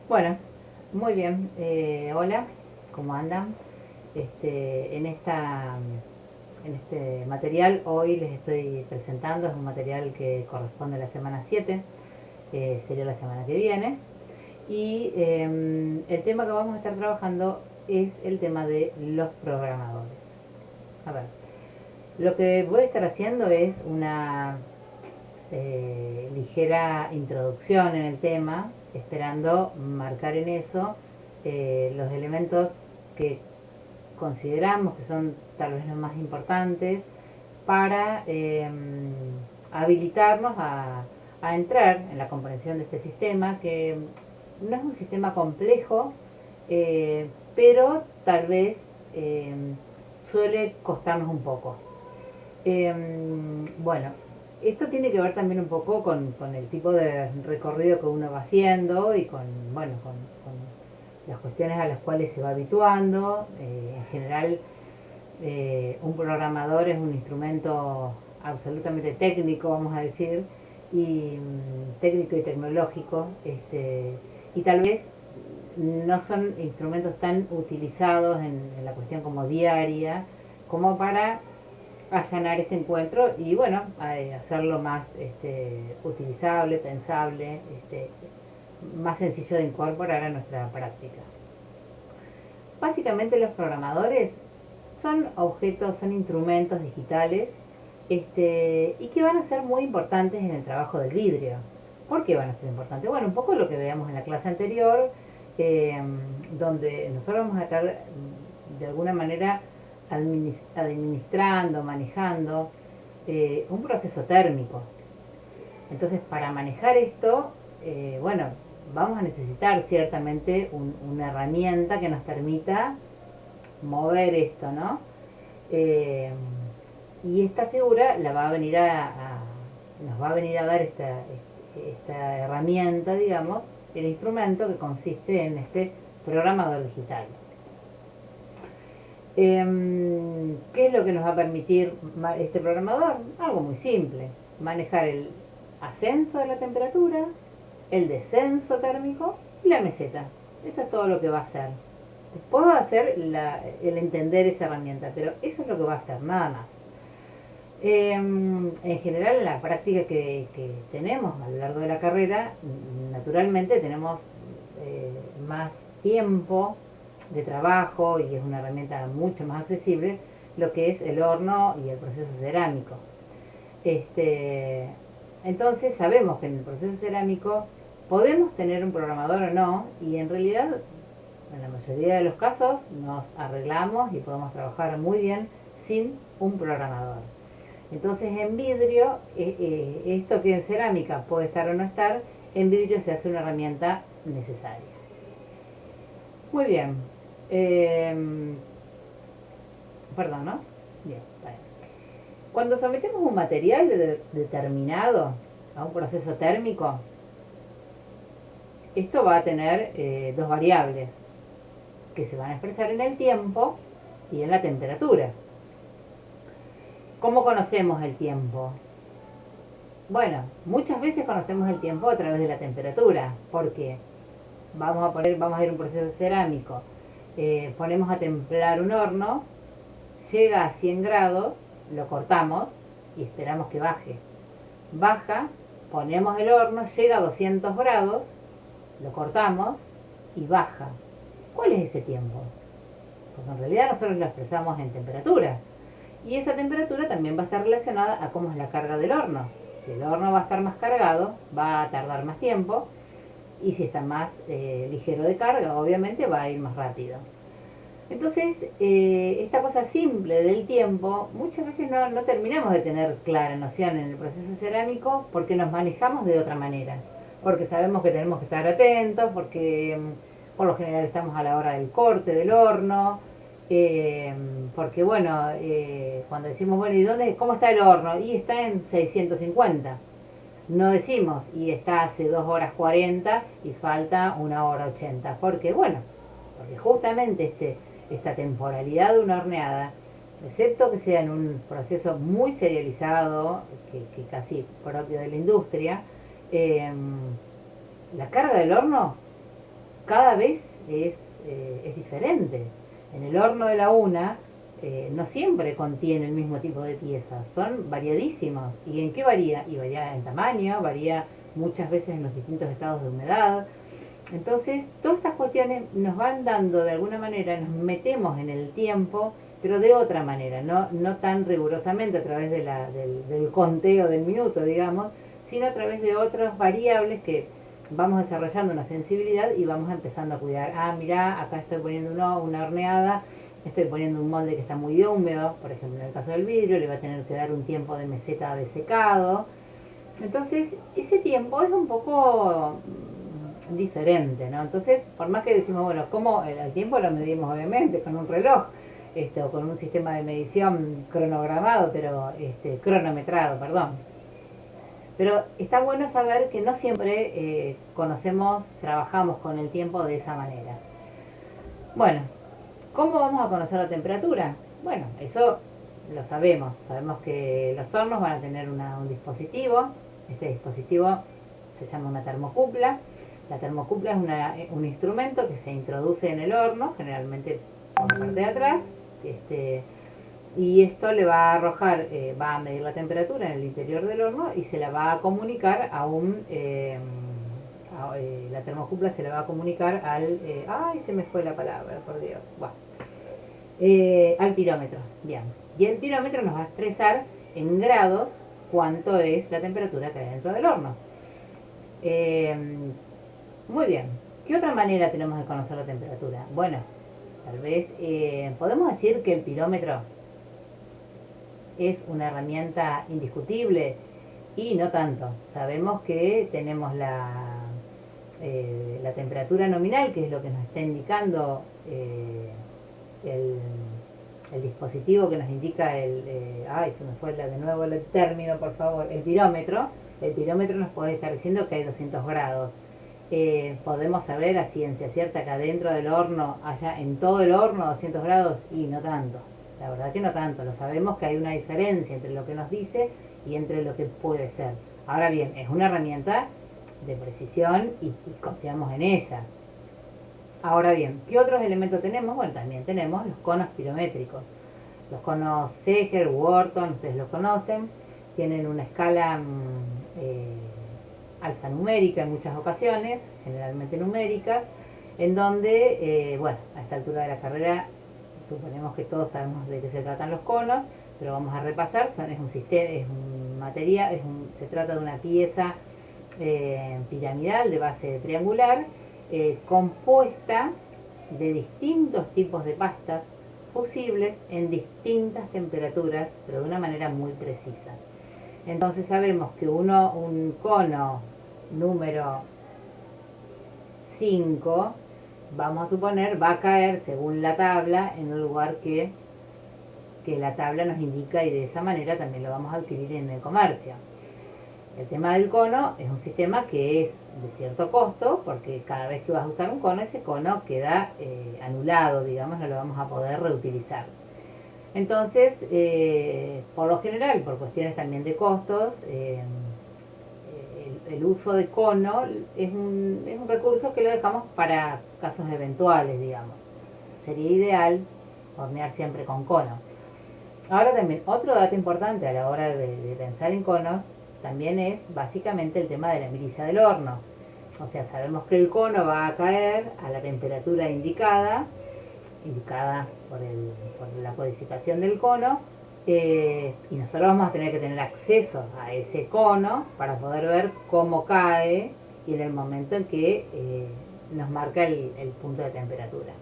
Bueno, muy bien. Hola, ¿cómo andan? En en este material hoy les estoy presentando, es un material que corresponde a la semana 7, sería la semana que viene. Y el tema que vamos a estar trabajando es el tema de los programadores. A ver, lo que voy a estar haciendo es una ligera introducción en el tema, esperando marcar en eso los elementos que consideramos que son tal vez los más importantes para habilitarnos a entrar en la comprensión de este sistema, que no es un sistema complejo, pero tal vez eh, suele costarnos un poco. Bueno, esto tiene que ver también un poco con el tipo de recorrido que uno va haciendo y con las cuestiones a las cuales se va habituando. En general, un programador es un instrumento absolutamente técnico, vamos a decir, y técnico y tecnológico, y tal vez no son instrumentos tan utilizados en la cuestión como diaria, como para allanar este encuentro y bueno, hacerlo más utilizable, pensable, más sencillo de incorporar a nuestra práctica. Básicamente los programadores son objetos, son instrumentos digitales, y que van a ser muy importantes en el trabajo del vidrio. ¿Por qué van a ser importantes? Bueno, un poco lo que veíamos en la clase anterior, eh, donde nosotros vamos a estar de alguna manera administrando, manejando un proceso térmico. Entonces, para manejar esto, bueno, vamos a necesitar ciertamente una herramienta que nos permita mover esto, ¿no? Eh, y esta figura la va a venir nos va a venir a dar esta herramienta, digamos, el instrumento que consiste en este programador digital. ¿Qué es lo que nos va a permitir este programador? Algo muy simple, manejar el ascenso de la temperatura, el descenso térmico y la meseta. Eso es todo lo que va a hacer. Puedo hacer el entender esa herramienta, pero eso es lo que va a hacer, nada más. En general, en la práctica que tenemos a lo largo de la carrera, naturalmente tenemos más tiempo de trabajo y es una herramienta mucho más accesible lo que es el horno y el proceso cerámico. Este, entonces sabemos que en el proceso cerámico podemos tener un programador o no, y en realidad en la mayoría de los casos nos arreglamos y podemos trabajar muy bien sin un programador. Entonces en vidrio, esto que en cerámica puede estar o no estar, en vidrio se hace una herramienta necesaria. Muy bien. Eh, Perdón, ¿no? Bien, está bien. Cuando sometemos un material determinado a un proceso térmico, esto va a tener dos variables que se van a expresar en el tiempo y en la temperatura. ¿Cómo conocemos el tiempo? Bueno, muchas veces conocemos el tiempo a través de la temperatura, porque vamos a ir a un proceso cerámico, ponemos a templar un horno, llega a 100 grados, lo cortamos y esperamos que baje. Baja, ponemos el horno, llega a 200 grados, lo cortamos y baja. ¿Cuál es ese tiempo? Porque en realidad nosotros lo expresamos en temperatura. Y esa temperatura también va a estar relacionada a cómo es la carga del horno. Si el horno va a estar más cargado, va a tardar más tiempo. Y si está más ligero de carga, obviamente va a ir más rápido. Entonces, esta cosa simple del tiempo, muchas veces no terminamos de tener clara noción en el proceso cerámico porque nos manejamos de otra manera. Porque sabemos que tenemos que estar atentos, porque por lo general estamos a la hora del corte del horno, porque bueno, cuando decimos, bueno, ¿y dónde, cómo está el horno? Y está en 650. No decimos, y está hace 2 horas 40 y falta 1 hora 80. Porque bueno, porque justamente esta temporalidad de una horneada, excepto que sea en un proceso muy serializado, que casi propio de la industria, eh, la carga del horno cada vez es diferente. En el horno de la una no siempre contiene el mismo tipo de piezas, son variadísimos. ¿Y en qué varía? Y varía en tamaño, varía muchas veces en los distintos estados de humedad. Entonces, todas estas cuestiones nos van dando de alguna manera, nos metemos en el tiempo, pero de otra manera, no tan rigurosamente a través del conteo del minuto, digamos, sino a través de otras variables que vamos desarrollando una sensibilidad y vamos empezando a cuidar. Ah, mirá, acá estoy poniendo una horneada, estoy poniendo un molde que está muy húmedo, por ejemplo en el caso del vidrio, le va a tener que dar un tiempo de meseta de secado. Entonces, ese tiempo es un poco diferente, ¿no? Entonces, por más que decimos, bueno, ¿cómo el tiempo lo medimos obviamente con un reloj? O con un sistema de medición cronogramado, pero cronometrado, perdón. Pero está bueno saber que no siempre conocemos, trabajamos con el tiempo de esa manera. Bueno, ¿cómo vamos a conocer la temperatura? Bueno, eso lo sabemos. Sabemos que los hornos van a tener un dispositivo. Este dispositivo se llama una termocupla. La termocupla es un instrumento que se introduce en el horno, generalmente por la parte de atrás. Y esto le va a arrojar, va a medir la temperatura en el interior del horno y se la va a comunicar la termocupla se la va a comunicar ay, se me fue la palabra, por Dios. Bueno, al pirómetro, bien. Y el pirómetro nos va a expresar en grados cuánto es la temperatura que hay dentro del horno. Muy bien. ¿Qué otra manera tenemos de conocer la temperatura? Bueno, tal vez podemos decir que el pirómetro es una herramienta indiscutible y no tanto. Sabemos que tenemos la temperatura nominal, que es lo que nos está indicando el dispositivo que nos indica ay, se me fue de nuevo el término, por favor, el pirómetro. El pirómetro nos puede estar diciendo que hay 200 grados. Podemos saber a ciencia cierta que adentro del horno, allá en todo el horno 200 grados, y no tanto. La verdad que no tanto. Lo sabemos que hay una diferencia entre lo que nos dice y entre lo que puede ser. Ahora bien, es una herramienta de precisión y confiamos en ella. Ahora bien, ¿qué otros elementos tenemos? Bueno, también tenemos los conos pirométricos. Los conos Seger, Wharton, ustedes los conocen, tienen una escala alfanumérica en muchas ocasiones, generalmente numéricas, en donde, bueno, a esta altura de la carrera suponemos que todos sabemos de qué se tratan los conos, pero vamos a repasar. Es un sistema, es un material, se trata de una pieza piramidal de base triangular, compuesta de distintos tipos de pastas fusibles en distintas temperaturas, pero de una manera muy precisa. Entonces sabemos que un cono número 5, vamos a suponer, va a caer según la tabla en un lugar que la tabla nos indica, y de esa manera también lo vamos a adquirir en el comercio. El tema del cono es un sistema que es de cierto costo, porque cada vez que vas a usar un cono, ese cono queda anulado, digamos, no lo vamos a poder reutilizar. Entonces, por lo general, por cuestiones también de costos, el uso de cono es un recurso que lo dejamos para casos eventuales, digamos. Sería ideal hornear siempre con cono. Ahora también, otro dato importante a la hora de pensar en conos, también es básicamente el tema de la mirilla del horno. O sea, sabemos que el cono va a caer a la temperatura indicada por la codificación del cono, y nosotros vamos a tener que tener acceso a ese cono para poder ver cómo cae y en el momento en que nos marca el punto de temperatura.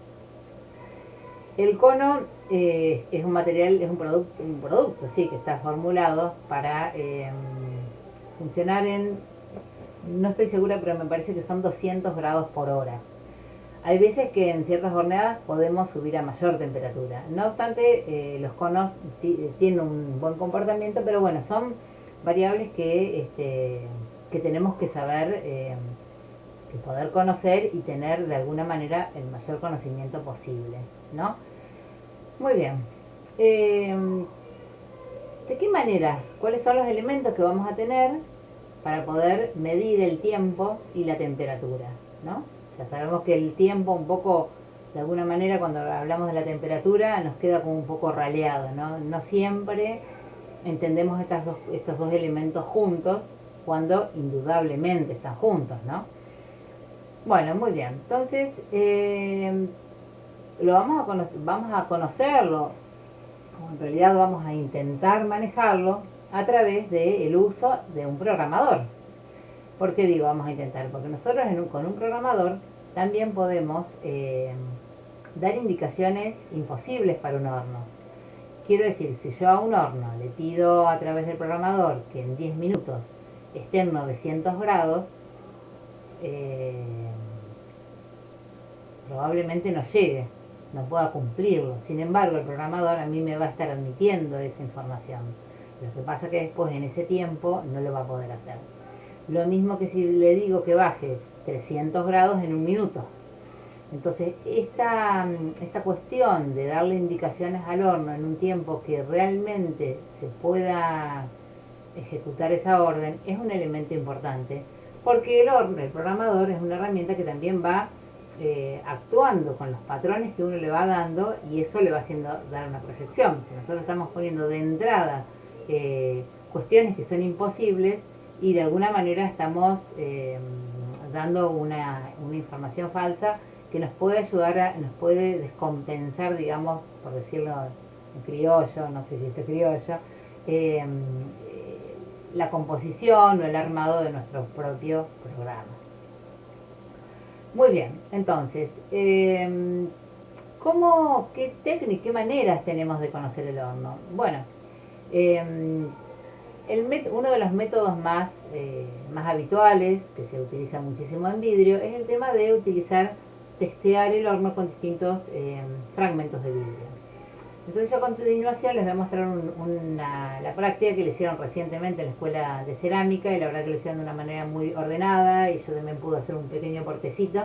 El cono es un material, es un producto, sí, que está formulado para funcionar no estoy segura, pero me parece que son 200 grados por hora. Hay veces que en ciertas horneadas podemos subir a mayor temperatura. No obstante, los conos tienen un buen comportamiento, pero bueno, son variables que tenemos que saber, que poder conocer y tener de alguna manera el mayor conocimiento posible, ¿no? Muy bien. ¿De qué manera? ¿Cuáles son los elementos que vamos a tener para poder medir el tiempo y la temperatura, ¿no? Ya sabemos que el tiempo un poco, de alguna manera, cuando hablamos de la temperatura, nos queda como un poco raleado, ¿no? No siempre entendemos estos dos elementos juntos, cuando indudablemente están juntos, ¿no? Bueno, muy bien. Entonces, vamos a conocerlo, o en realidad vamos a intentar manejarlo a través del uso de un programador. ¿Por qué digo vamos a intentar? Porque nosotros con un programador también podemos dar indicaciones imposibles para un horno. Quiero decir, si yo a un horno le pido a través del programador que en 10 minutos esté en 900 grados, eh, probablemente no llegue, no pueda cumplirlo. Sin embargo, el programador a mí me va a estar admitiendo esa información. Lo que pasa es que después en ese tiempo no lo va a poder hacer. Lo mismo que si le digo que baje 300 grados en un minuto. Entonces, esta cuestión de darle indicaciones al horno en un tiempo que realmente se pueda ejecutar esa orden es un elemento importante, porque el horno, el programador, es una herramienta que también va actuando con los patrones que uno le va dando, y eso le va haciendo dar una proyección. Si nosotros estamos poniendo de entrada cuestiones que son imposibles, y de alguna manera estamos dando una información falsa que nos puede ayudar, nos puede descompensar, digamos, por decirlo en criollo, no sé si esto es criollo, eh, la composición o el armado de nuestro propio programa. Muy bien, entonces, qué técnicas, qué maneras tenemos de conocer el horno? Bueno, uno de los métodos más habituales, que se utiliza muchísimo en vidrio, es el tema de testear el horno con distintos fragmentos de vidrio. Entonces yo a continuación les voy a mostrar la práctica que le hicieron recientemente en la escuela de cerámica, y la verdad que lo hicieron de una manera muy ordenada, y yo también pude hacer un pequeño portecito.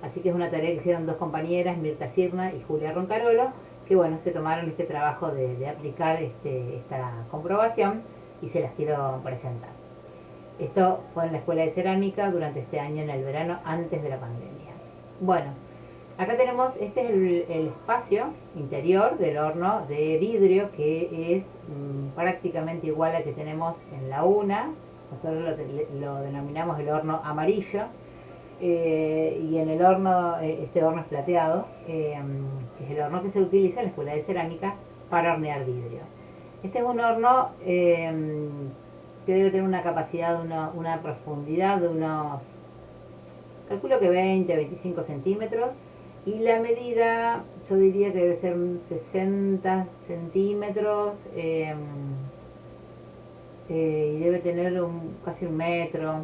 Así que es una tarea que hicieron dos compañeras, Mirta Sirna y Julia Roncarolo, que bueno, se tomaron este trabajo de aplicar esta comprobación, y se las quiero presentar. Esto fue en la escuela de cerámica durante este año, en el verano, antes de la pandemia. Bueno, acá tenemos, este es el espacio interior del horno de vidrio, que es prácticamente igual al que tenemos en la UNA. Nosotros lo denominamos el horno amarillo. Y en el horno, este horno es plateado, que es el horno que se utiliza en la escuela de cerámica para hornear vidrio. Este es un horno que debe tener una capacidad, una profundidad de unos, calculo que 20-25 centímetros, y la medida yo diría que debe ser 60 centímetros, y debe tener casi un metro,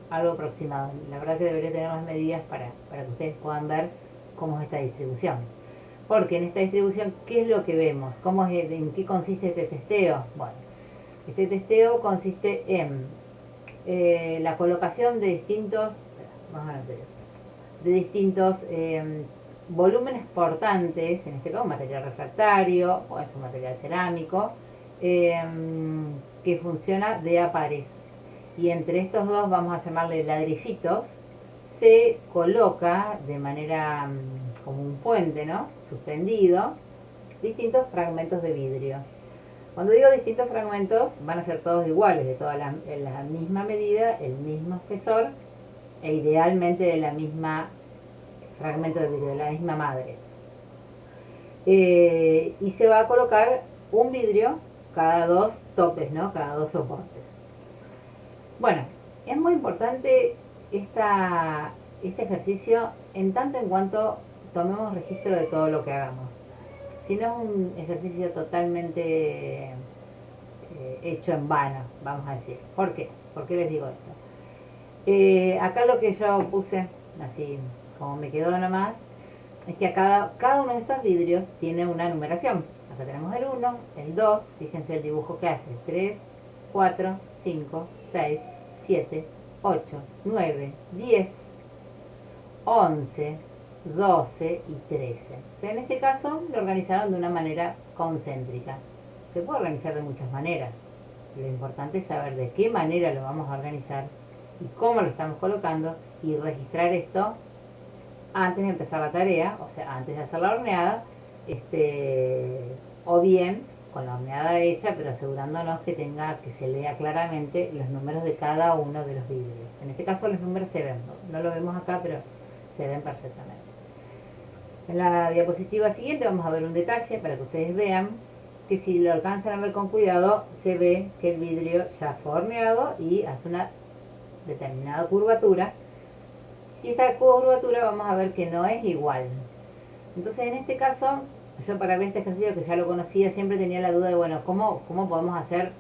algo aproximado. La verdad que debería tener más medidas para que ustedes puedan ver cómo es esta distribución. Porque en esta distribución, ¿qué es lo que vemos? ¿En qué consiste este testeo? Bueno, este testeo consiste en la colocación de distintos volúmenes portantes, en este caso material refractario, o es un material cerámico, que funciona de a pares. Y entre estos dos, vamos a llamarle ladrillitos, se coloca de manera como un puente, ¿no? Suspendido, distintos fragmentos de vidrio. Cuando digo distintos fragmentos, van a ser todos iguales, de la misma medida, el mismo espesor, e idealmente de la misma fragmento de vidrio, de la misma madre. Y se va a colocar un vidrio cada dos topes, ¿no? Cada dos soportes. Bueno, es muy importante este ejercicio en tanto en cuanto tomemos registro de todo lo que hagamos. Si no es un ejercicio totalmente hecho en vano, vamos a decir. ¿Por qué? ¿Por qué les digo esto? Acá lo que yo puse, así como me quedó nomás, es que cada uno de estos vidrios tiene una numeración. Acá tenemos el 1, el 2, fíjense el dibujo que hace, 3, 4, 5, 6, 7, 8, 9, 10, 11, 12 y 13. O sea, en este caso lo organizaron de una manera concéntrica. Se puede organizar de muchas maneras. Lo importante es saber de qué manera lo vamos a organizar y cómo lo estamos colocando, y registrar esto antes de empezar la tarea, o sea, antes de hacer la horneada, o bien con la horneada hecha, pero asegurándonos que se lea claramente los números de cada uno de los vidrios. En este caso los números se ven, no lo vemos acá, pero se ven perfectamente. En la diapositiva siguiente vamos a ver un detalle para que ustedes vean que si lo alcanzan a ver con cuidado, se ve que el vidrio ya fue horneado y hace una determinada curvatura. Y esta curvatura vamos a ver que no es igual. Entonces en este caso, yo para ver este ejercicio que ya lo conocía, siempre tenía la duda de, bueno, ¿cómo podemos hacer?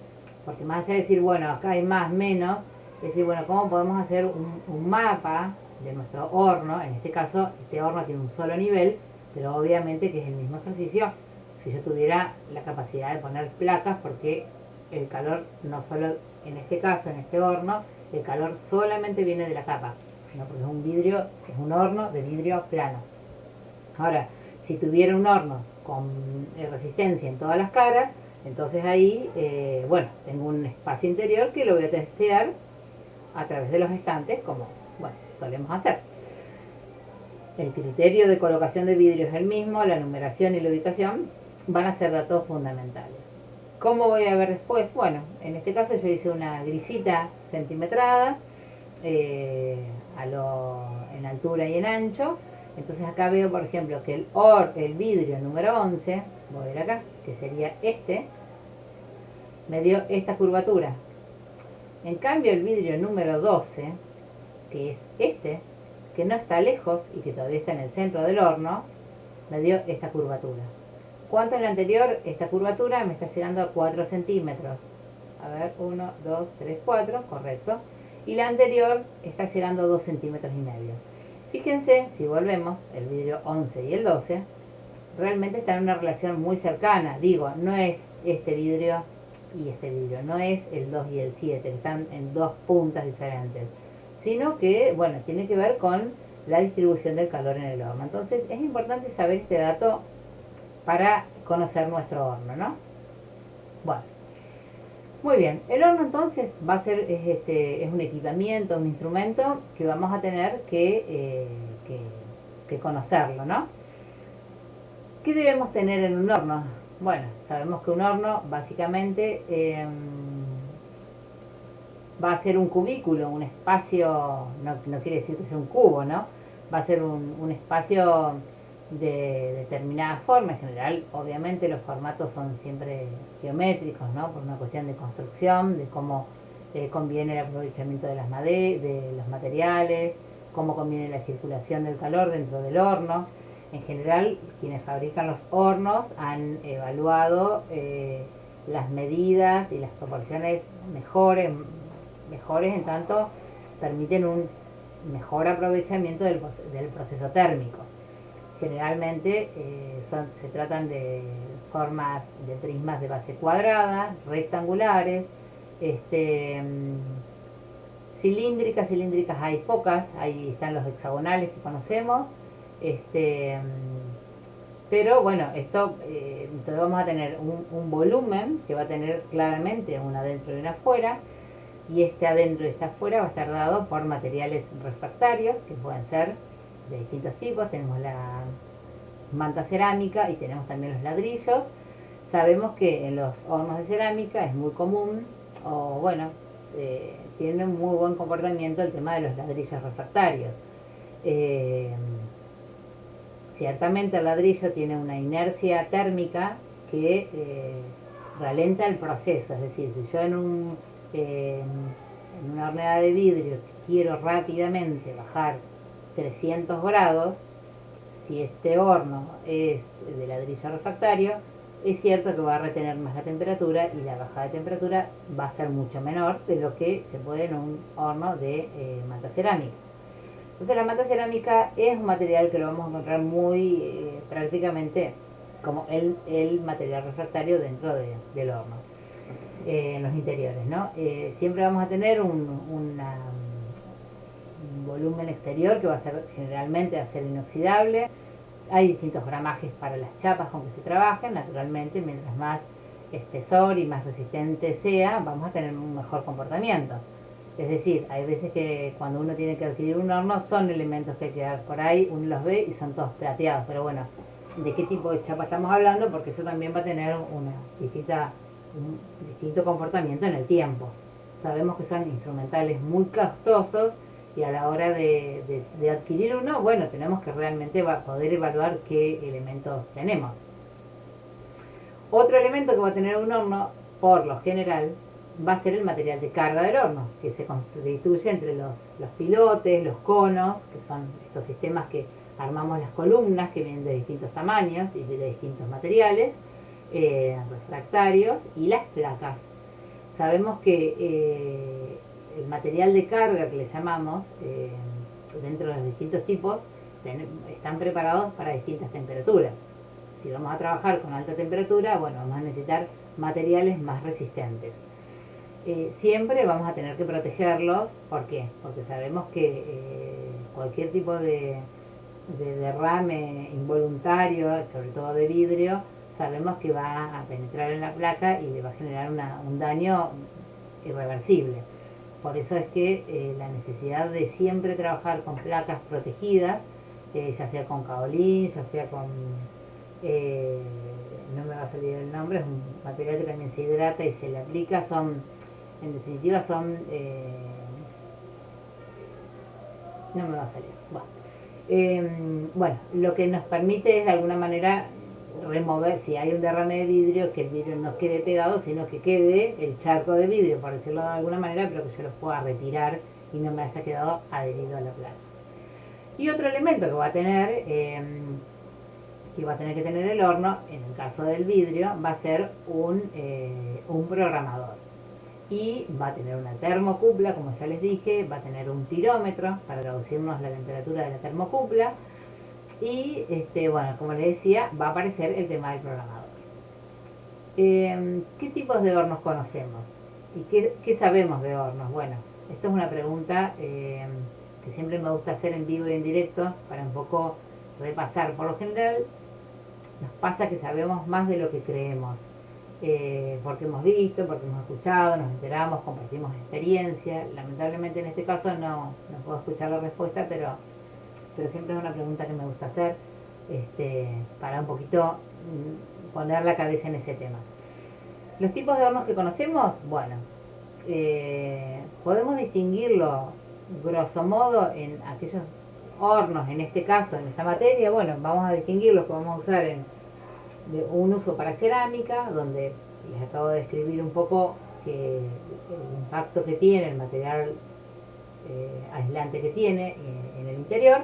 Porque más allá de decir, bueno, acá hay más, menos, es decir, bueno, ¿cómo podemos hacer un mapa de nuestro horno? En este caso, este horno tiene un solo nivel, pero obviamente que es el mismo ejercicio si yo tuviera la capacidad de poner placas, porque el calor no solo, en este caso, en este horno, el calor solamente viene de la capa, ¿no? Porque es un vidrio, es un horno de vidrio plano. Ahora, si tuviera un horno con resistencia en todas las caras, entonces ahí, bueno, tengo un espacio interior que lo voy a testear a través de los estantes, como, bueno, solemos hacer. El criterio de colocación de vidrio es el mismo, la numeración y la ubicación van a ser datos fundamentales. ¿Cómo voy a ver después? Bueno, en este caso yo hice una grillita centimetrada, en altura y en ancho. Entonces acá veo, por ejemplo, que el vidrio número 11, voy a ir acá, que sería me dio esta curvatura. En cambio el vidrio número 12, que es que no está lejos y que todavía está en el centro del horno, me dio esta curvatura. ¿Cuánto es la anterior? Esta curvatura me está llegando a 4 centímetros. A ver, 1, 2, 3, 4, correcto. Y la anterior está llegando a 2 centímetros y medio. Fíjense, si volvemos, el vidrio 11 y el 12, realmente están en una relación muy cercana. Digo, no es este vidrio y este vidrio, no es el 2 y el 7, que están en dos puntas diferentes, sino que, bueno, tiene que ver con la distribución del calor en el horno. Entonces es importante saber este dato para conocer nuestro horno, ¿no? Bueno, muy bien. El horno entonces va a ser, es un equipamiento, un instrumento que vamos a tener que conocerlo, ¿no? ¿Qué debemos tener en un horno? Bueno, sabemos que un horno básicamente va a ser un cubículo, un espacio, no quiere decir que sea un cubo, ¿no? Va a ser un espacio de determinada forma. En general, obviamente los formatos son siempre geométricos, ¿no? Por una cuestión de construcción, de cómo conviene el aprovechamiento de de los materiales, cómo conviene la circulación del calor dentro del horno. En general, quienes fabrican los hornos han evaluado las medidas y las proporciones mejores en tanto permiten un mejor aprovechamiento del proceso térmico. Generalmente se tratan de formas de prismas de base cuadrada, rectangulares, cilíndricas hay pocas, ahí están los hexagonales que conocemos, pero bueno, entonces vamos a tener un volumen que va a tener claramente un adentro y un afuera, y este adentro y este afuera va a estar dado por materiales refractarios, que pueden ser de distintos tipos. Tenemos la manta cerámica y tenemos también los ladrillos. Sabemos que en los hornos de cerámica es muy común, o bueno, tiene un muy buen comportamiento el tema de los ladrillos refractarios. Ciertamente el ladrillo tiene una inercia térmica que ralenta el proceso, es decir, si yo en una horneada de vidrio quiero rápidamente bajar 300 grados, si este horno es de ladrillo refractario, es cierto que va a retener más la temperatura y la bajada de temperatura va a ser mucho menor de lo que se puede en un horno de manta cerámica. Entonces la manta cerámica es un material que lo vamos a encontrar muy prácticamente como el material refractario dentro del horno, en los interiores, ¿no? Siempre vamos a tener un volumen exterior que va a ser generalmente acero inoxidable. Hay distintos gramajes para las chapas con que se trabajen. Naturalmente, mientras más espesor y más resistente sea, vamos a tener un mejor comportamiento. Es decir, hay veces que cuando uno tiene que adquirir un horno son elementos que hay que dar por ahí, uno los ve y son todos plateados, pero bueno, ¿de qué tipo de chapa estamos hablando? Porque eso también va a tener un distinto comportamiento en el tiempo. Sabemos que son instrumentales muy costosos y a la hora de adquirir uno, bueno, tenemos que realmente poder evaluar qué elementos tenemos. Otro elemento que va a tener un horno, por lo general, va a ser el material de carga del horno, que se constituye entre los pilotes, los conos, que son estos sistemas que armamos las columnas, que vienen de distintos tamaños y de distintos materiales, refractarios, y las placas. Sabemos que el material de carga que le llamamos, dentro de los distintos tipos, están preparados para distintas temperaturas. Si vamos a trabajar con alta temperatura, bueno, vamos a necesitar materiales más resistentes. Siempre vamos a tener que protegerlos. ¿Por qué? Porque sabemos que cualquier tipo de derrame involuntario, sobre todo de vidrio, sabemos que va a penetrar en la placa y le va a generar un daño irreversible. Por eso es que la necesidad de siempre trabajar con placas protegidas, ya sea con kaolín, ya sea con no me va a salir el nombre, es un material que también se hidrata y se le aplica, en definitiva no me va a salir. Bueno, lo que nos permite es de alguna manera remover, si hay un derrame de vidrio, que el vidrio no quede pegado, sino que quede el charco de vidrio, por decirlo de alguna manera, pero que yo lo pueda retirar y no me haya quedado adherido a la placa. Y otro elemento que va a tener que tener el horno, en el caso del vidrio, va a ser un programador. Y va a tener una termocupla, como ya les dije, va a tener un tirómetro para traducirnos la temperatura de la termocupla. Y, bueno, como les decía, va a aparecer el tema del programador. ¿Qué tipos de hornos conocemos? ¿Y qué sabemos de hornos? Bueno, esto es una pregunta que siempre me gusta hacer en vivo y en directo para un poco repasar. Por lo general, nos pasa que sabemos más de lo que creemos, porque hemos visto, porque hemos escuchado, nos enteramos, compartimos experiencia. Lamentablemente en este caso no puedo escuchar la respuesta, pero siempre es una pregunta que me gusta hacer, para un poquito poner la cabeza en ese tema. Los tipos de hornos que conocemos, bueno, podemos distinguirlo grosso modo en aquellos hornos, en este caso, en esta materia. Bueno, vamos a distinguir los que vamos a usar de un uso para cerámica, donde les acabo de describir un poco el impacto que tiene el material aislante que tiene en el interior.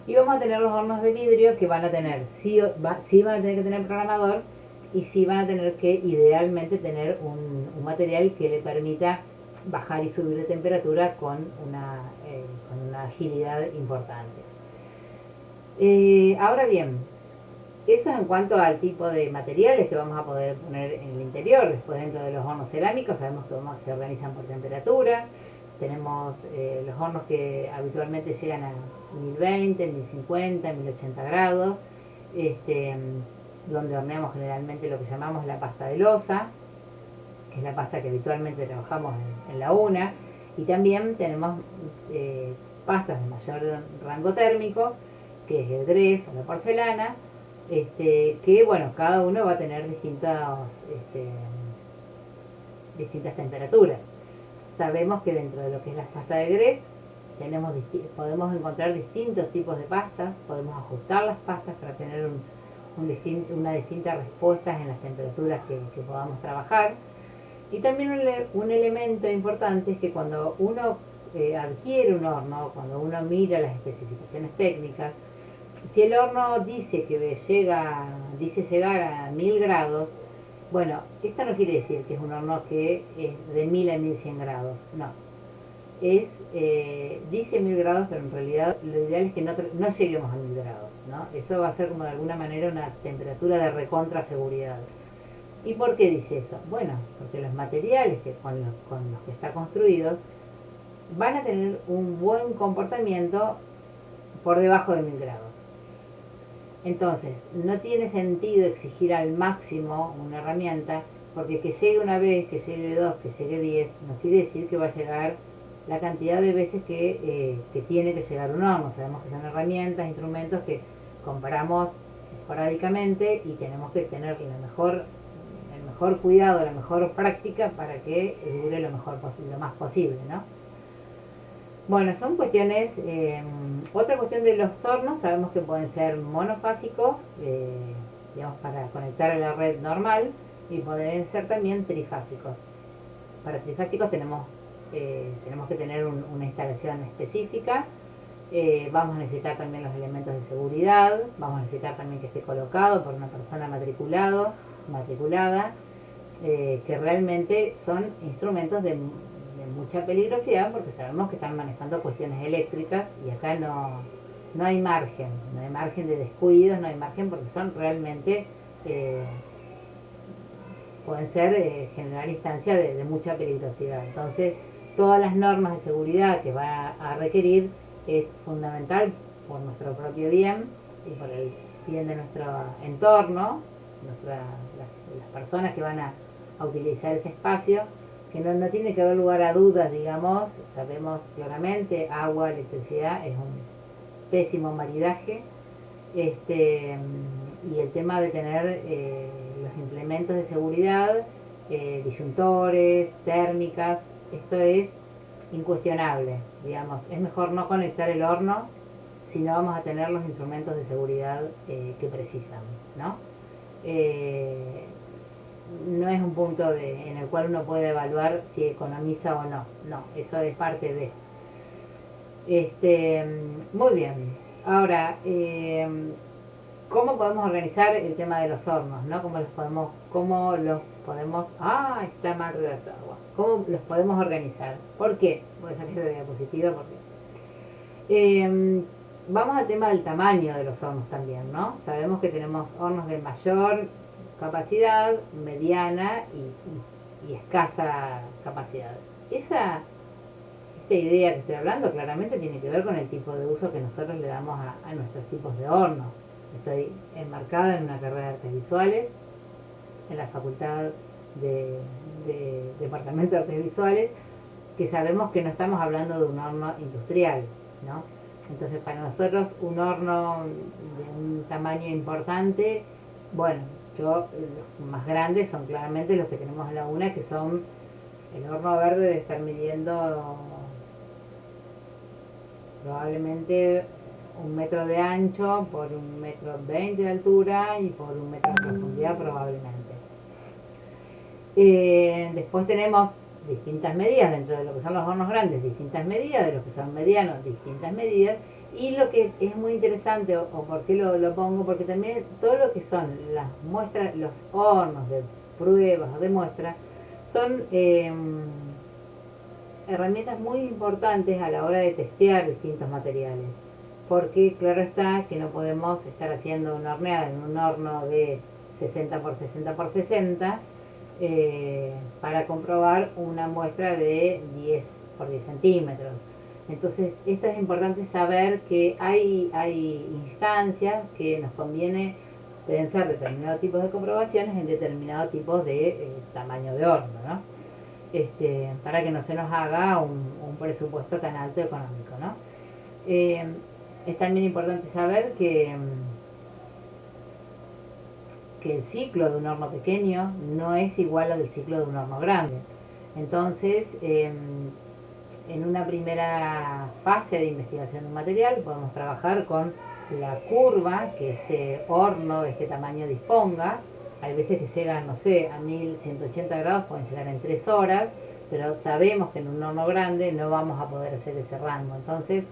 Y vamos a tener los hornos de vidrio que van a tener, sí van a tener que tener programador, y sí van a tener que idealmente tener un material que le permita bajar y subir de temperatura con una agilidad importante. Ahora bien, eso es en cuanto al tipo de materiales que vamos a poder poner en el interior. Después, dentro de los hornos cerámicos, sabemos que se organizan por temperatura. Tenemos los hornos que habitualmente llegan a 1020, 1050, 1080 grados, donde horneamos generalmente lo que llamamos la pasta de loza, que es la pasta que habitualmente trabajamos en la una. Y también tenemos pastas de mayor rango térmico, que es el grés o la porcelana, que bueno, cada uno va a tener distintas temperaturas. Sabemos que dentro de lo que es la pasta de grés podemos encontrar distintos tipos de pastas, podemos ajustar las pastas para tener una distinta respuesta en las temperaturas que podamos trabajar. Y también un elemento importante es que cuando uno adquiere un horno, cuando uno mira las especificaciones técnicas, si el horno dice llegar a 1000 grados, bueno, esto no quiere decir que es un horno que es de 1000 a 1100 grados, no. Dice 1000 grados, pero en realidad lo ideal es que no lleguemos a 1000 grados, ¿no? Eso va a ser como de alguna manera una temperatura de recontra seguridad. ¿Y por qué dice eso? Bueno, porque los materiales con los que está construido van a tener un buen comportamiento por debajo de 1000 grados. Entonces, no tiene sentido exigir al máximo una herramienta, porque que llegue una vez, que llegue dos, que llegue 10, no quiere decir que va a llegar la cantidad de veces que tiene que llegar un horno. Sabemos que son herramientas, instrumentos que compramos esporádicamente y tenemos que tener el mejor cuidado, la mejor práctica para que dure lo más posible, ¿no? Bueno, son cuestiones, otra cuestión de los hornos, sabemos que pueden ser monofásicos, digamos, para conectar a la red normal, y pueden ser también trifásicos. Para trifásicos tenemos que tener una instalación específica. Vamos a necesitar también los elementos de seguridad, vamos a necesitar también que esté colocado por una persona matriculada, que realmente son instrumentos de mucha peligrosidad, porque sabemos que están manejando cuestiones eléctricas y acá no hay margen, no hay margen de descuidos, no hay margen, porque son realmente, pueden ser, generar instancias de mucha peligrosidad. Entonces, todas las normas de seguridad que va a requerir es fundamental por nuestro propio bien y por el bien de nuestro entorno, las personas que van a utilizar ese espacio, que no tiene que haber lugar a dudas, digamos. Sabemos claramente, agua, electricidad es un pésimo maridaje, y el tema de tener, los implementos de seguridad, disyuntores, térmicas, esto es incuestionable, digamos. Es mejor no conectar el horno si no vamos a tener los instrumentos de seguridad, que precisan, ¿no? Eh, no es un punto en el cual uno puede evaluar si economiza o no. No, eso es parte de. Muy bien. Ahora, ¿cómo podemos organizar el tema de los hornos, ¿no? Está mal redactado. ¿Cómo los podemos organizar? ¿Por qué? Voy a salir de la diapositiva porque. Vamos al tema del tamaño de los hornos también, ¿no? Sabemos que tenemos hornos de mayor capacidad, mediana y escasa capacidad. Esta idea que estoy hablando claramente tiene que ver con el tipo de uso que nosotros le damos a nuestros tipos de hornos. Estoy enmarcada en una carrera de artes visuales, en la facultad de Departamento de Artes Visuales, que sabemos que no estamos hablando de un horno industrial, ¿no? Entonces, para nosotros un horno de un tamaño importante, bueno, los más grandes son claramente los que tenemos en la UNA, que son el horno verde, de estar midiendo probablemente 1 metro de ancho por 1,20 m de altura y por 1 metro de profundidad probablemente. Después tenemos distintas medidas dentro de lo que son los hornos grandes, distintas medidas, de los que son medianos, distintas medidas. Y lo que es muy interesante, o por qué lo pongo, porque también todo lo que son las muestras, los hornos de pruebas o de muestras, son, herramientas muy importantes a la hora de testear distintos materiales. Porque claro está que no podemos estar haciendo una horneada en un horno de 60 por 60 por 60, para comprobar una muestra de 10 por 10 centímetros. Entonces, esto es importante saber que hay instancias que nos conviene pensar determinados tipos de comprobaciones en determinados tipos de, tamaño de horno, ¿no? Para que no se nos haga un presupuesto tan alto económico, ¿no? Es también importante saber que el ciclo de un horno pequeño no es igual al ciclo de un horno grande. Entonces, en una primera fase de investigación de un material podemos trabajar con la curva que este horno de este tamaño disponga. Hay veces que llegan, no sé, a 1180 grados, pueden llegar en 3 horas, pero sabemos que en un horno grande no vamos a poder hacer ese rango. Entonces,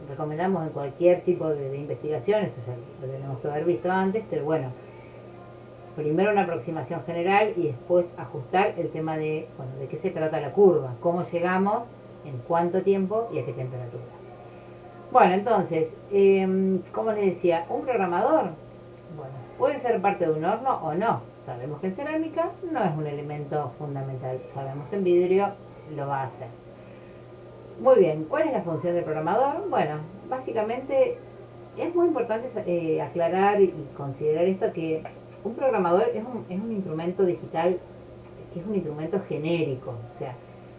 recomendamos en cualquier tipo de investigación, esto ya lo tenemos que haber visto antes, pero bueno, primero una aproximación general y después ajustar el tema de qué se trata la curva, cómo llegamos, en cuánto tiempo y a qué temperatura. Bueno, entonces, como les decía, un programador, bueno, puede ser parte de un horno o no. Sabemos que en cerámica no es un elemento fundamental, sabemos que en vidrio lo va a hacer. Muy bien, ¿cuál es la función del programador? Bueno, básicamente es muy importante, aclarar y considerar esto, que un programador es un instrumento digital, que es un instrumento genérico. O sea,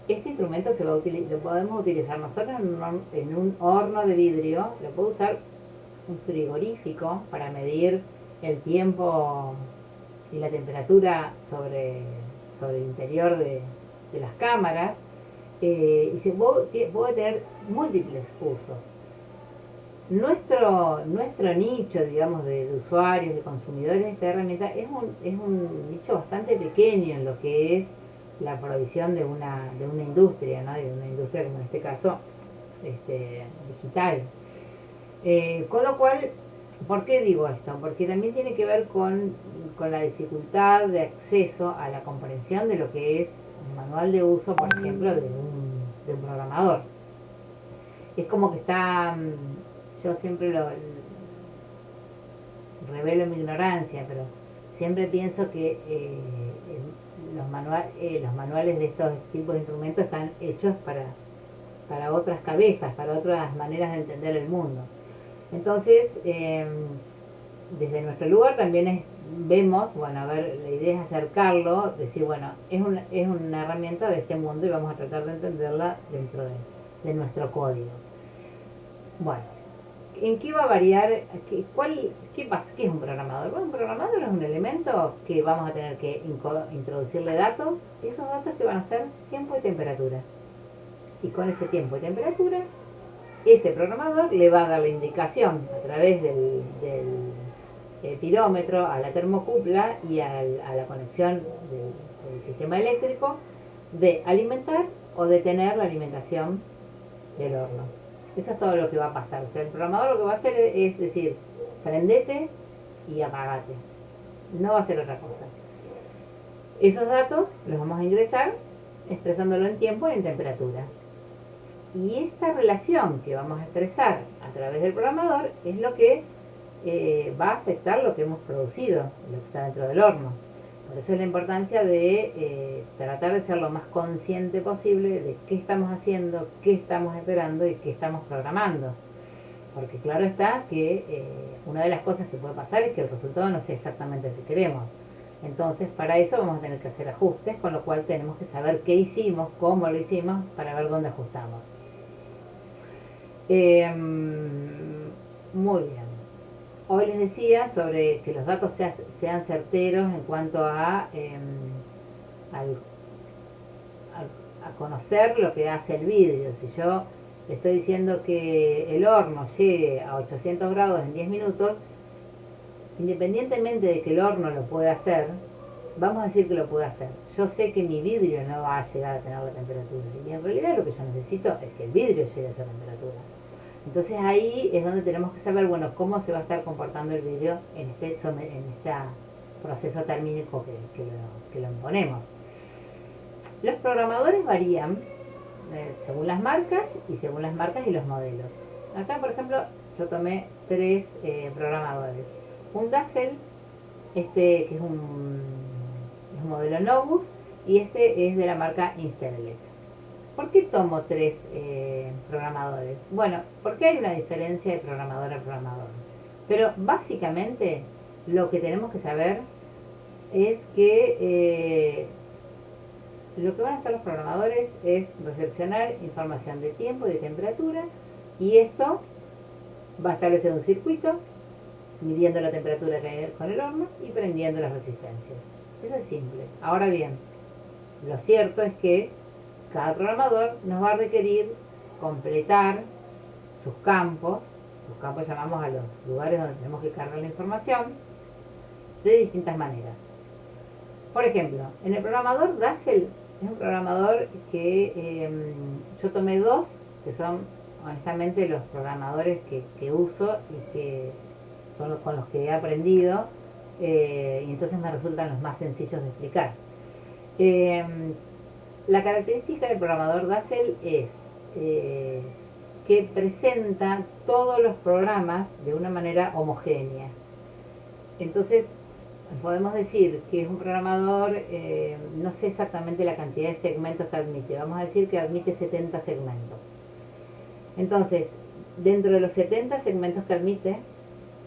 Este instrumento lo podemos utilizar nosotros en un horno de vidrio, lo puede usar un frigorífico para medir el tiempo y la temperatura sobre el interior de las cámaras, y puede tener múltiples usos. Nuestro nicho, digamos, de usuarios, de consumidores de esta herramienta es un nicho bastante pequeño en lo que es la provisión de una industria, ¿no? De una industria como en este caso digital. Con lo cual, ¿por qué digo esto? Porque también tiene que ver con la dificultad de acceso a la comprensión de lo que es un manual de uso, por ejemplo, de un programador. Es como que yo siempre revelo mi ignorancia, pero siempre pienso que los manuales de estos tipos de instrumentos están hechos para otras cabezas, para otras maneras de entender el mundo. Entonces, desde nuestro lugar también vemos, bueno, a ver, la idea es acercarlo, decir, bueno, es una herramienta de este mundo y vamos a tratar de entenderla dentro de nuestro código. Bueno, ¿en qué va a variar? ¿Qué pasa? ¿Qué es un programador? Bueno, un programador es un elemento que vamos a tener que introducirle datos, y esos datos que van a ser tiempo y temperatura. Y con ese tiempo y temperatura, ese programador le va a dar la indicación a través del pirómetro a la termocupla y a la conexión del sistema eléctrico de alimentar o detener la alimentación del horno. Eso es todo lo que va a pasar. O sea, el programador lo que va a hacer es decir, prendete y apagate. No va a hacer otra cosa. Esos datos los vamos a ingresar expresándolo en tiempo y en temperatura. Y esta relación que vamos a expresar a través del programador es lo que va a afectar lo que hemos producido, lo que está dentro del horno. Por eso es la importancia de tratar de ser lo más consciente posible de qué estamos haciendo, qué estamos esperando y qué estamos programando. Porque claro está que una de las cosas que puede pasar es que el resultado no sea exactamente el que queremos. Entonces, para eso vamos a tener que hacer ajustes, con lo cual tenemos que saber qué hicimos, cómo lo hicimos, para ver dónde ajustamos. Muy bien. Hoy les decía sobre que los datos sean certeros en cuanto a conocer lo que hace el vidrio. Si yo le estoy diciendo que el horno llegue a 800 grados en 10 minutos, independientemente de que el horno lo pueda hacer, vamos a decir que lo puede hacer. Yo sé que mi vidrio no va a llegar a tener la temperatura. Y en realidad lo que yo necesito es que el vidrio llegue a esa temperatura. Entonces ahí es donde tenemos que saber, bueno, cómo se va a estar comportando el vidrio en este proceso térmico que lo imponemos. Los programadores varían según las marcas y los modelos. Acá, por ejemplo, yo tomé 3 programadores. Un Dazzle, que es un modelo Novus, y este es de la marca Instaelect. ¿Por qué tomo 3 programadores? Bueno, porque hay una diferencia de programador a programador. Pero básicamente lo que tenemos que saber es que lo que van a hacer los programadores es recepcionar información de tiempo y de temperatura, y esto va a establecer un circuito midiendo la temperatura que hay con el horno y prendiendo las resistencias. Eso es simple. Ahora bien, lo cierto es que cada programador nos va a requerir completar sus campos llamamos a los lugares donde tenemos que cargar la información, de distintas maneras. Por ejemplo, en el programador Dazzle es un programador que yo tomé 2, que son honestamente los programadores que uso y que son con los que he aprendido, y entonces me resultan los más sencillos de explicar. La característica del programador Dazzle es que presenta todos los programas de una manera homogénea. Entonces, podemos decir que es un programador, no sé exactamente la cantidad de segmentos que admite, vamos a decir que admite 70 segmentos. Entonces, dentro de los 70 segmentos que admite,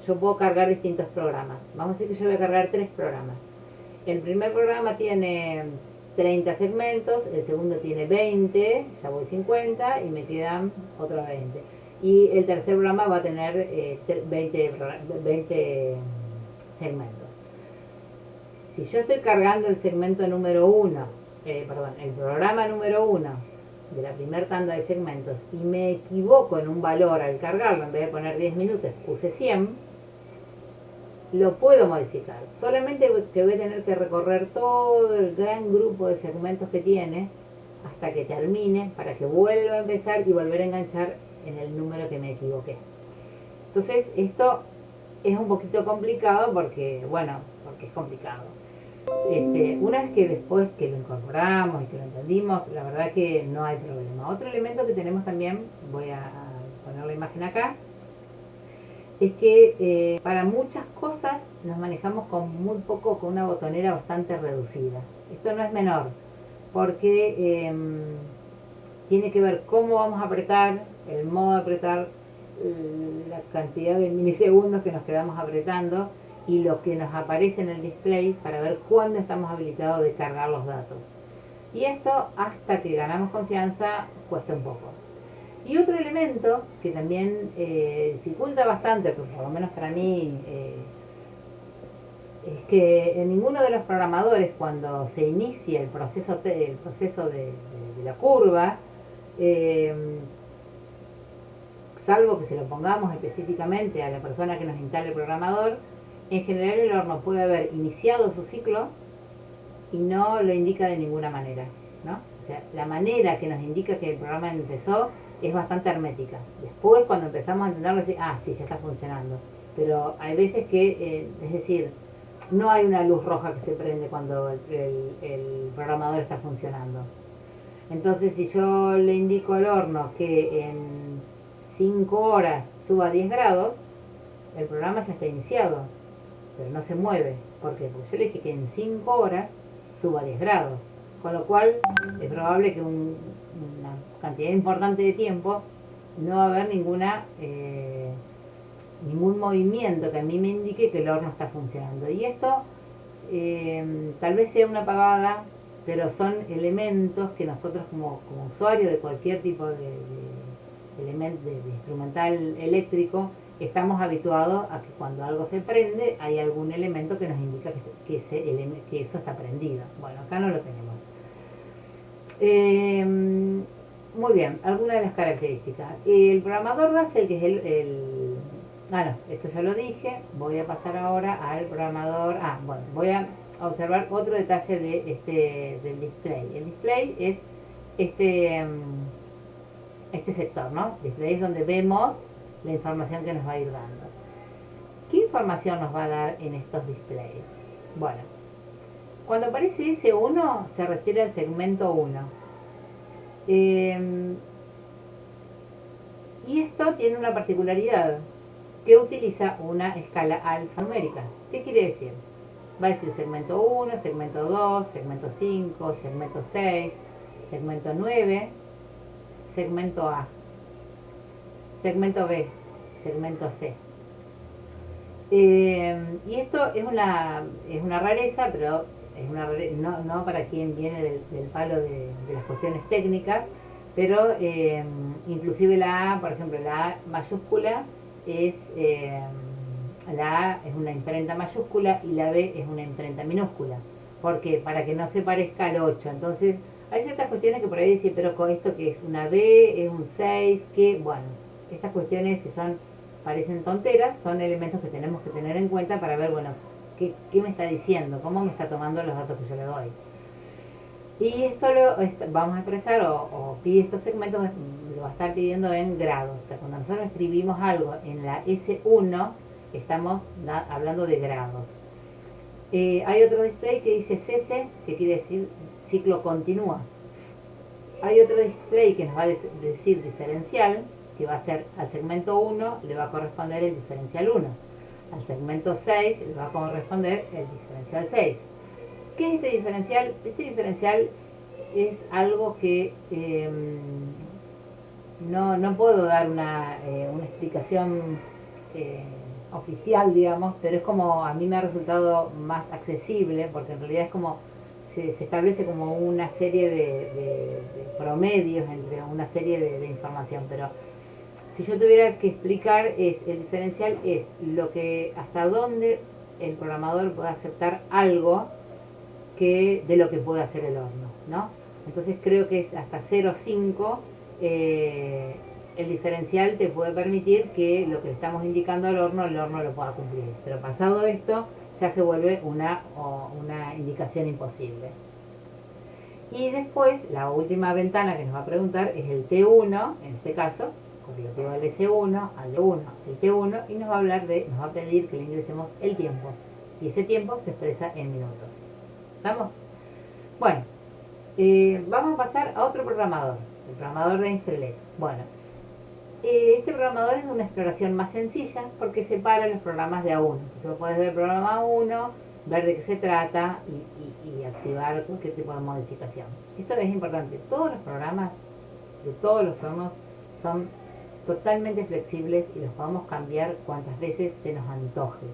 yo puedo cargar distintos programas. Vamos a decir que yo voy a cargar 3 programas. El primer programa tiene 30 segmentos, el segundo tiene 20, ya voy 50 y me quedan otros 20. Y el tercer programa va a tener 20 segmentos. Si yo estoy cargando el segmento número 1, el programa número 1 de la primera tanda de segmentos y me equivoco en un valor al cargarlo, en vez de poner 10 minutos, puse 100, lo puedo modificar. Solamente que voy a tener que recorrer todo el gran grupo de segmentos que tiene hasta que termine, para que vuelva a empezar y volver a enganchar en el número que me equivoqué. Entonces esto es un poquito complicado porque es complicado. Una vez que después que lo incorporamos y que lo entendimos, la verdad que no hay problema. Otro elemento que tenemos también, voy a poner la imagen acá, es que para muchas cosas nos manejamos con muy poco, con una botonera bastante reducida. Esto no es menor, porque tiene que ver cómo vamos a apretar, el modo de apretar, la cantidad de milisegundos que nos quedamos apretando y lo que nos aparece en el display para ver cuándo estamos habilitados de cargar los datos. Y esto, hasta que ganamos confianza, cuesta un poco. Y otro elemento que también dificulta bastante, pues por lo menos para mí, es que en ninguno de los programadores, cuando se inicia el proceso de la curva, eh, salvo que se lo pongamos específicamente a la persona que nos instale el programador, en general el horno puede haber iniciado su ciclo y no lo indica de ninguna manera, ¿no? O sea, la manera que nos indica que el programa empezó es bastante hermética. Después, cuando empezamos a entenderlo, decimos, sí, ya está funcionando. Pero hay veces que, es decir, no hay una luz roja que se prende cuando el programador está funcionando. Entonces, si yo le indico al horno que en 5 horas suba a 10 grados, el programa ya está iniciado, pero no se mueve. ¿Por qué? Porque yo le dije que en 5 horas suba a 10 grados. Con lo cual, es probable que una cantidad importante de tiempo no va a haber ningún movimiento que a mí me indique que el horno está funcionando. Y esto tal vez sea una pavada, pero son elementos que nosotros como usuarios de cualquier tipo de instrumental eléctrico estamos habituados a que cuando algo se prende hay algún elemento que nos indica que eso está prendido. Bueno, acá no lo tenemos. Muy bien, algunas de las características. El programador DAS, el que es esto ya lo dije. Voy a pasar ahora al programador. Voy a observar otro detalle del display. El display es este sector, ¿no? Display es donde vemos la información que nos va a ir dando. ¿Qué información nos va a dar en estos displays? Bueno, cuando aparece S1 se refiere al segmento 1. Y esto tiene una particularidad, que utiliza una escala alfanumérica. ¿Qué quiere decir? Va a decir segmento 1, segmento 2, segmento 5, segmento 6, segmento 9, segmento A, segmento B, segmento C. Y esto es una rareza, pero es una rareza, no para quien viene del palo de las cuestiones técnicas, pero inclusive la A, por ejemplo, la A mayúscula es la A es una imprenta mayúscula y la B es una imprenta minúscula. ¿Por qué? Para que no se parezca al 8. Entonces, hay ciertas cuestiones que por ahí dicen, pero con esto que es una B, es un 6, que, bueno, estas cuestiones que parecen tonteras, son elementos que tenemos que tener en cuenta para ver, bueno, qué me está diciendo, cómo me está tomando los datos que yo le doy. Y esto vamos a expresar o pide estos segmentos, lo va a estar pidiendo en grados. O sea, cuando nosotros escribimos algo en la S1, estamos hablando de grados. Hay otro display que dice CC, que quiere decir ciclo continúa. Hay otro display que nos va a decir diferencial, que va a ser al segmento 1 le va a corresponder el diferencial 1. Al segmento 6 le va a corresponder el diferencial 6. ¿Qué es este diferencial? Este diferencial es algo que no puedo dar una explicación oficial, digamos, pero es como a mí me ha resultado más accesible, porque en realidad es como se establece como una serie de promedios entre una serie de información, pero si yo tuviera que explicar, el diferencial es lo que hasta dónde el programador puede aceptar algo de lo que puede hacer el horno, ¿no? Entonces creo que es hasta 0,5 el diferencial te puede permitir que lo que le estamos indicando al horno, el horno lo pueda cumplir. Pero pasado esto, ya se vuelve una indicación imposible. Y después, la última ventana que nos va a preguntar es el T1, en este caso, correlativo al S1, al D1, el T1, y nos va a pedir que le ingresemos el tiempo. Y ese tiempo se expresa en minutos. ¿Estamos? Bueno, vamos a pasar a otro programador, el programador de Instrelec. Bueno, este programador es de una exploración más sencilla porque separa los programas de a uno. Entonces vos podés ver el programa 1, ver de qué se trata y activar cualquier tipo de modificación. Esto es importante. Todos los programas de todos los hornos son totalmente flexibles y los podemos cambiar cuantas veces se nos antoje.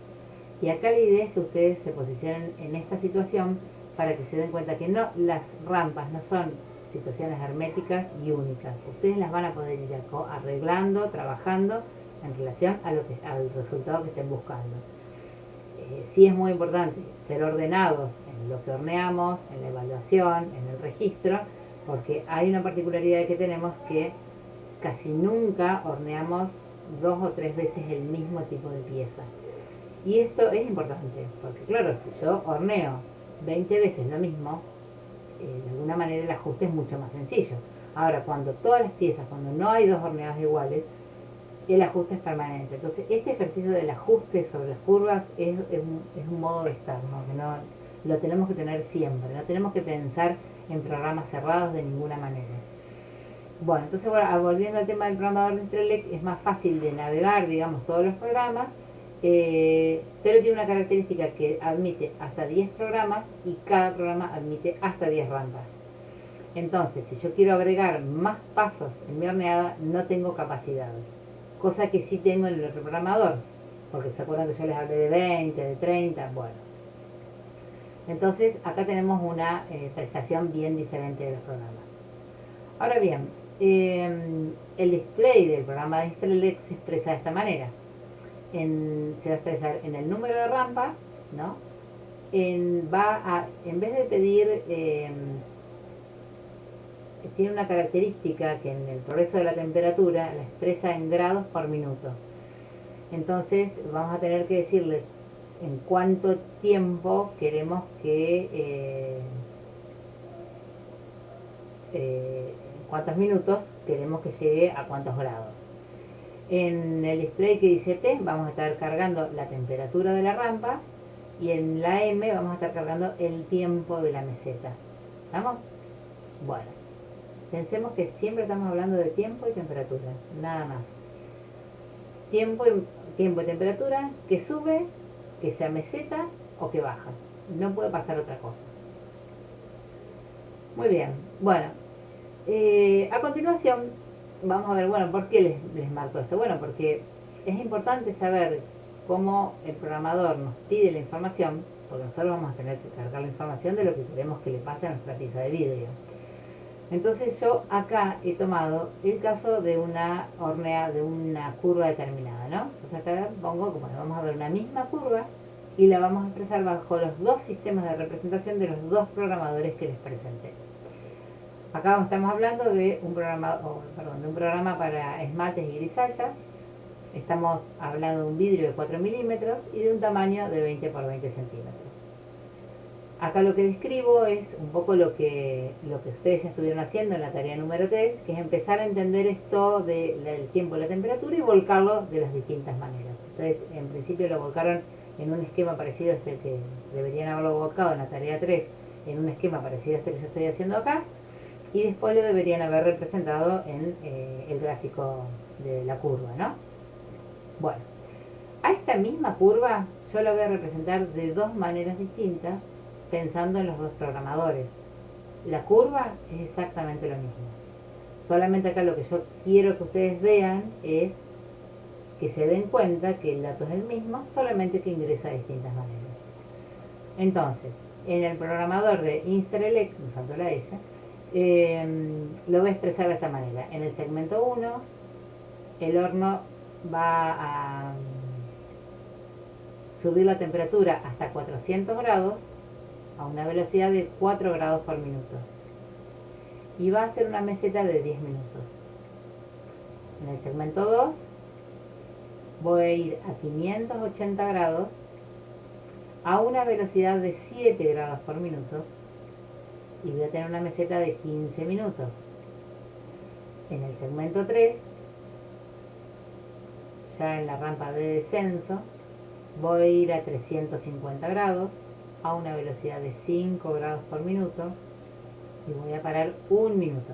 Y acá la idea es que ustedes se posicionen en esta situación para que se den cuenta que no, las rampas no son situaciones herméticas y únicas. Ustedes las van a poder ir arreglando, trabajando en relación al resultado que estén buscando. Sí es muy importante ser ordenados en lo que horneamos, en la evaluación, en el registro, porque hay una particularidad que tenemos que casi nunca horneamos 2 o 3 veces el mismo tipo de pieza. Y esto es importante, porque claro, si yo horneo 20 veces lo mismo, de alguna manera el ajuste es mucho más sencillo. Ahora, cuando todas las piezas, cuando no hay dos horneadas iguales, el ajuste es permanente. Entonces, este ejercicio del ajuste sobre las curvas es un modo de estar, ¿no? Que no lo tenemos que tener siempre, no tenemos que pensar en programas cerrados de ninguna manera. Bueno, entonces volviendo al tema del programador de Instrelec, es más fácil de navegar, digamos, todos los programas, pero tiene una característica que admite hasta 10 programas y cada programa admite hasta 10 rampas. Entonces, si yo quiero agregar más pasos en mi horneada, no tengo capacidad, cosa que sí tengo en el otro programador, porque se acuerdan que yo les hablé de 20, de 30, bueno. Entonces, acá tenemos una prestación bien diferente de los programas. Ahora bien, el display del programa de Instrelec se expresa de esta manera. Se va a expresar en el número de rampa, ¿no? En vez de pedir, tiene una característica que en el progreso de la temperatura la expresa en grados por minuto. Entonces vamos a tener que decirle en cuánto tiempo queremos que, cuántos minutos queremos que llegue a cuántos grados. En el display que dice T vamos a estar cargando la temperatura de la rampa y en la M vamos a estar cargando el tiempo de la meseta. ¿Estamos? Bueno, pensemos que siempre estamos hablando de tiempo y temperatura, nada más. Tiempo y temperatura que sube, que sea meseta o que baja. No puede pasar otra cosa. Muy bien, bueno, a continuación vamos a ver, bueno, ¿por qué les marco esto? Bueno, porque es importante saber cómo el programador nos pide la información, porque nosotros vamos a tener que cargar la información de lo que queremos que le pase a nuestra pieza de vidrio. Entonces yo acá he tomado el caso de una curva determinada, ¿no? Entonces acá pongo, como vamos a ver una misma curva y la vamos a expresar bajo los dos sistemas de representación de los dos programadores que les presenté. Acá estamos hablando de un programa para esmaltes y grisallas. Estamos hablando de un vidrio de 4 milímetros y de un tamaño de 20 por 20 centímetros. Acá lo que describo es un poco lo que ustedes ya estuvieron haciendo en la tarea número 3, que es empezar a entender esto del tiempo y la temperatura y volcarlo de las distintas maneras. Ustedes en principio lo volcaron en un esquema parecido a este que deberían haberlo volcado en la tarea 3, en un esquema parecido a este que yo estoy haciendo acá, y después lo deberían haber representado en el gráfico de la curva, ¿no? Bueno, a esta misma curva yo la voy a representar de dos maneras distintas, pensando en los dos programadores. La curva es exactamente lo mismo. Solamente acá lo que yo quiero que ustedes vean es que se den cuenta que el dato es el mismo, solamente que ingresa de distintas maneras. Entonces, En el programador de Instalelect, me faltó la S, lo voy a expresar de esta manera. En el segmento 1, el horno va a subir la temperatura hasta 400 grados a una velocidad de 4 grados por minuto. Y va a hacer una meseta de 10 minutos. En el segmento 2, voy a ir a 580 grados a una velocidad de 7 grados por minuto y voy a tener una meseta de 15 minutos. En el segmento 3, ya en la rampa de descenso, voy a ir a 350 grados a una velocidad de 5 grados por minuto y voy a parar 1 minuto.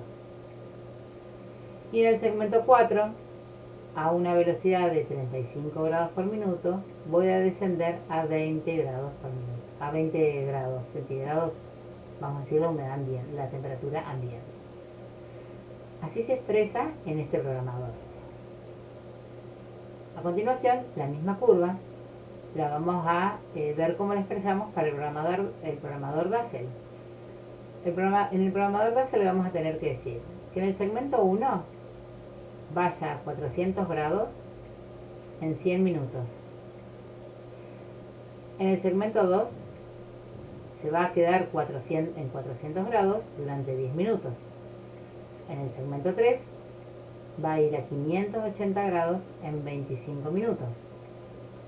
Y en el segmento 4, a una velocidad de 35 grados por minuto, voy a descender a 20 grados por minuto, a 20 grados centígrados, vamos a decir la humedad ambiente, la temperatura ambiente. Así se expresa en este programador. A continuación, la misma curva la vamos a ver cómo la expresamos para el programador Dassel. En el programador Dassel le vamos a tener que decir que en el segmento 1 vaya a 400 grados en 100 minutos. En el segmento 2 se va a quedar en 400 grados durante 10 minutos. En el segmento 3 va a ir a 580 grados en 25 minutos.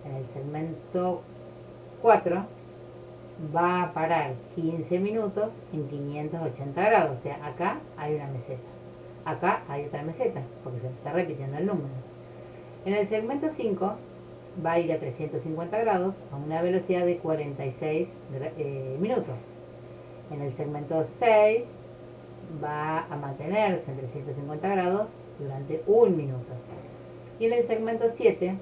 En el segmento 4 va a parar 15 minutos en 580 grados. O sea, acá hay una meseta. Acá hay otra meseta, porque se está repitiendo el número. En el segmento 5 va a ir a 350 grados a una velocidad de 46 minutos. En el segmento 6 va a mantenerse en 350 grados durante 1 minuto. Y en el segmento 7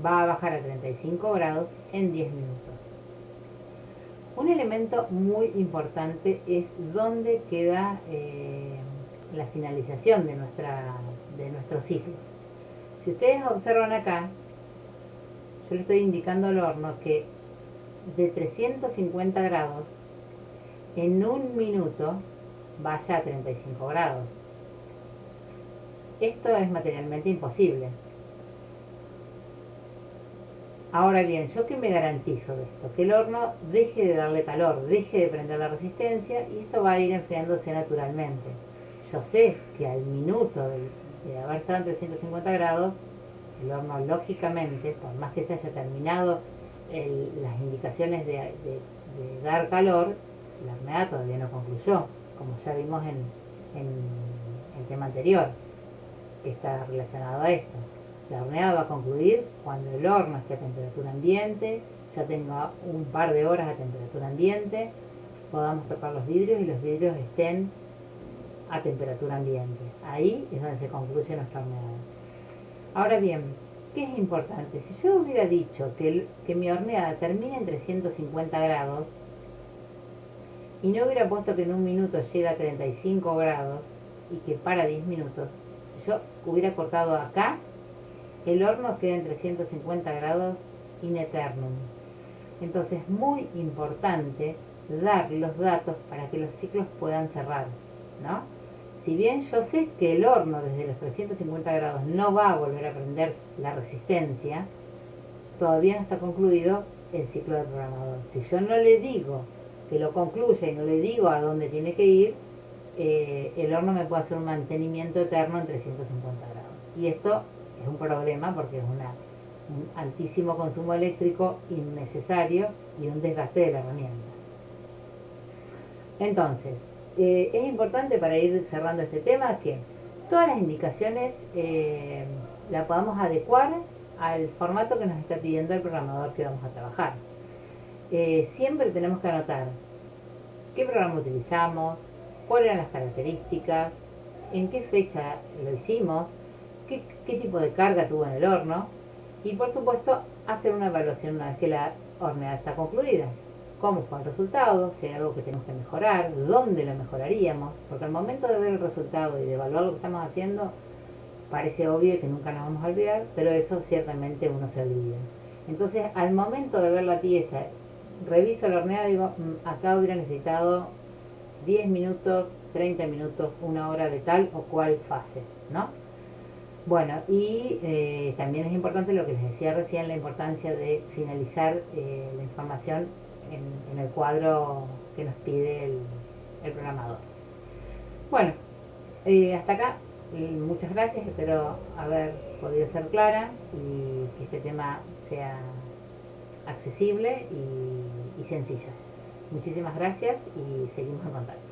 va a bajar a 35 grados en 10 minutos. Un elemento muy importante es dónde queda la finalización de nuestro ciclo. Si ustedes observan acá, yo le estoy indicando al horno que de 350 grados en 1 minuto vaya a 35 grados. Esto es materialmente imposible. Ahora bien, ¿yo qué me garantizo de esto? Que el horno deje de darle calor, deje de prender la resistencia y esto va a ir enfriándose naturalmente. Yo sé que al minuto de haber estado en 350 grados, el horno lógicamente, por más que se haya terminado las indicaciones de dar calor, la horneada todavía no concluyó, como ya vimos en el tema anterior, que está relacionado a esto. La horneada va a concluir cuando el horno esté a temperatura ambiente, ya tenga un par de horas a temperatura ambiente, podamos tocar los vidrios y los vidrios estén a temperatura ambiente. Ahí es donde se concluye nuestra horneada. Ahora bien, ¿qué es importante? Si yo hubiera dicho que mi horneada termina en 350 grados y no hubiera puesto que en 1 minuto llega a 35 grados y que para 10 minutos, si yo hubiera cortado acá, el horno queda en 350 grados in eternum. Entonces es muy importante dar los datos para que los ciclos puedan cerrar, ¿no? Si bien yo sé que el horno desde los 350 grados no va a volver a prender la resistencia, todavía no está concluido el ciclo del programador. Si yo no le digo que lo concluya y no le digo a dónde tiene que ir, el horno me puede hacer un mantenimiento eterno en 350 grados. Y esto es un problema porque es un altísimo consumo eléctrico innecesario y un desgaste de la herramienta. Entonces, es importante para ir cerrando este tema que todas las indicaciones las podamos adecuar al formato que nos está pidiendo el programador que vamos a trabajar. Siempre tenemos que anotar qué programa utilizamos, cuáles eran las características, en qué fecha lo hicimos, qué tipo de carga tuvo en el horno y por supuesto hacer una evaluación una vez que la horneada está concluida. Cómo fue el resultado, si hay algo que tenemos que mejorar, dónde lo mejoraríamos, porque al momento de ver el resultado y de evaluar lo que estamos haciendo, parece obvio que nunca nos vamos a olvidar, pero eso ciertamente uno se olvida. Entonces, al momento de ver la pieza reviso el horneado y digo, acá hubiera necesitado 10 minutos, 30 minutos, una hora de tal o cual fase, ¿no? Bueno, y también es importante lo que les decía recién, la importancia de finalizar la información en el cuadro que nos pide el programador. Bueno, hasta acá, muchas gracias, espero haber podido ser clara y que este tema sea accesible y sencillo. Muchísimas gracias y seguimos en contacto.